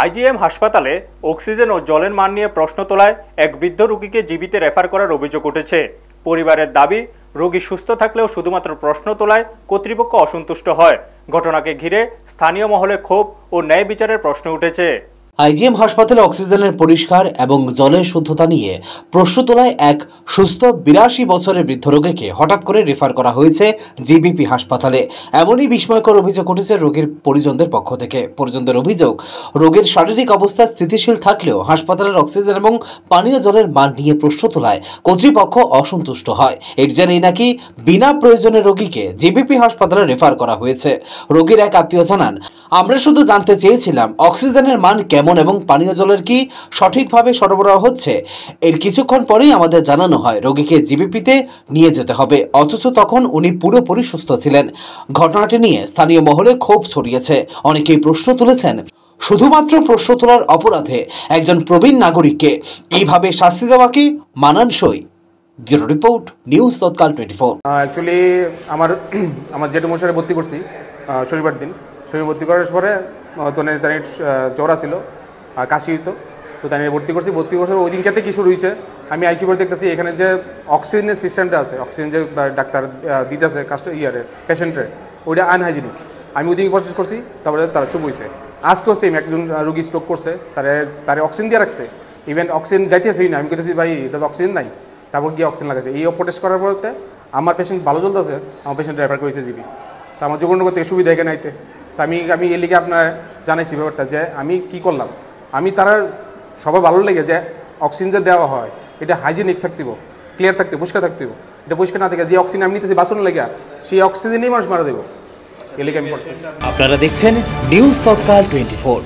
IgM হাসপাতালে oxygen ও জলের মান নিয়ে প্রশ্ন তোলায় এক বৃদ্ধ রোগীকে জীবিত রেফার করার অভিযোগ উঠেছে। পরিবারের দাবি, রোগী সুস্থ থাকলেও শুধুমাত্র প্রশ্ন তোলায় কর্তৃপক্ষ অসন্তুষ্ট হয়। ঘটনাকে ঘিরে স্থানীয় মহলে ক্ষোভ ও ন্যায় বিচারের প্রশ্ন উঠেছে। আইজিএম হাসপাতালে অক্সিজেনের পরিষ্কার এবং জলের শুদ্ধতা নিয়ে প্রশ্ন তোলায় এক সুস্থ 82 বছরের বৃদ্ধ রোগীকে হঠাৎ করে রেফার করা হয়েছে জিবিপি হাসপাতালে। এমনই বিস্ময়কর অভিযোগ উঠেছে রোগীর পরিজনদের পক্ষ থেকে। পরিজনদের অভিযোগ, রোগীর শারীরিক অবস্থা স্থিতিশীল থাকলেও হাসপাতালের অক্সিজেন এবং পানীয় জলের মান নিয়ে প্রশ্ন তোলায় কর্তৃপক্ষ অসন্তুষ্ট হয়। এর জেরেই নাকি বিনা প্রয়োজনে রোগীকে জিবিপি হাসপাতালে রেফার করা হয়েছে। রোগীর এক আত্মীয় জানান, আমরা শুধু জানতে চেয়েছিলাম অক্সিজেনের মান কেমন এবং পানীয় জলের কি সঠিকভাবে সরবরাহ হচ্ছে। এর কিছুক্ষণ পরেই আমাদের জানানো হয় রোগীকে জিবিপিতে নিয়ে যেতে হবে, অথচ তখন উনি পুরোপুরি সুস্থ ছিলেন। ঘটনাটি নিয়ে স্থানীয় মহলে ক্ষোভ ছড়িয়েছে। অনেকেই প্রশ্ন তুলেছেন, শুধুমাত্র প্রশ্ন তোলার অপরাধে একজন প্রবীণ নাগরিককে এইভাবে শাস্তি দেওয়া কি মানানসই? ব্যুরো রিপোর্ট, নিউজ তৎকাল 24। অ্যাকচুয়ালি আমার জেঠু মশারে ভর্তি করছি শনিবার দিন। শনিবার ভর্তি করার পরে তার জ্বর ছিল, কাশি হইতো, তো তাই ভর্তি করছি। ওই দিনকাতে কি শুরু হয়েছে, আমি আইসি পরে দেখতেছি এখানে যে অক্সিজেনের সিস্টেমটা আছে, অক্সিজেন যে ডাক্তার দিতেছে পেশেন্টের, ওইটা আনহাইজেনিক। আমি ওই দিন প্রসেস করছি, তারপরে তারা চুপ হয়েছে। আজকেও সেম একজন রুগী স্ট্রোক করছে, তারে অক্সিজেন দিয়ে রাখছে, ইভেন অক্সিজেন যাইতেছেই না। আমি বলতেছি ভাই এটা তো অক্সিজেন নাই, তারপর গিয়ে অক্সিজেন লাগাইছে। এই প্রটেস্ট করার পরতে আমার পেশেন্ট ভালো চলতেছে, আমার পেশেন্ট রেফার করেছে জিবি। তা আমার যোগাযোগ করতে সুবিধা এখানে আইতে, তা আমি এর লিগে আপনার জানাইছি ব্যাপারটা যে আমি কি করলাম। আমি তারা সবাই ভালো লেগে যে অক্সিজেন যে দেওয়া হয় এটা হাইজেনিক থাকতেইব, ক্লিয়ার থাকতে, পরিষ্কার থাকতেইব। এটা পরিষ্কার না থাকে যে অক্সিজেন আমি নিতেছি বাসন লেগে, সেই অক্সিজেনই মানুষ মারা দেবো। এর লিগে আমি আপনারা দেখছেন নিউজ তৎকাল 24।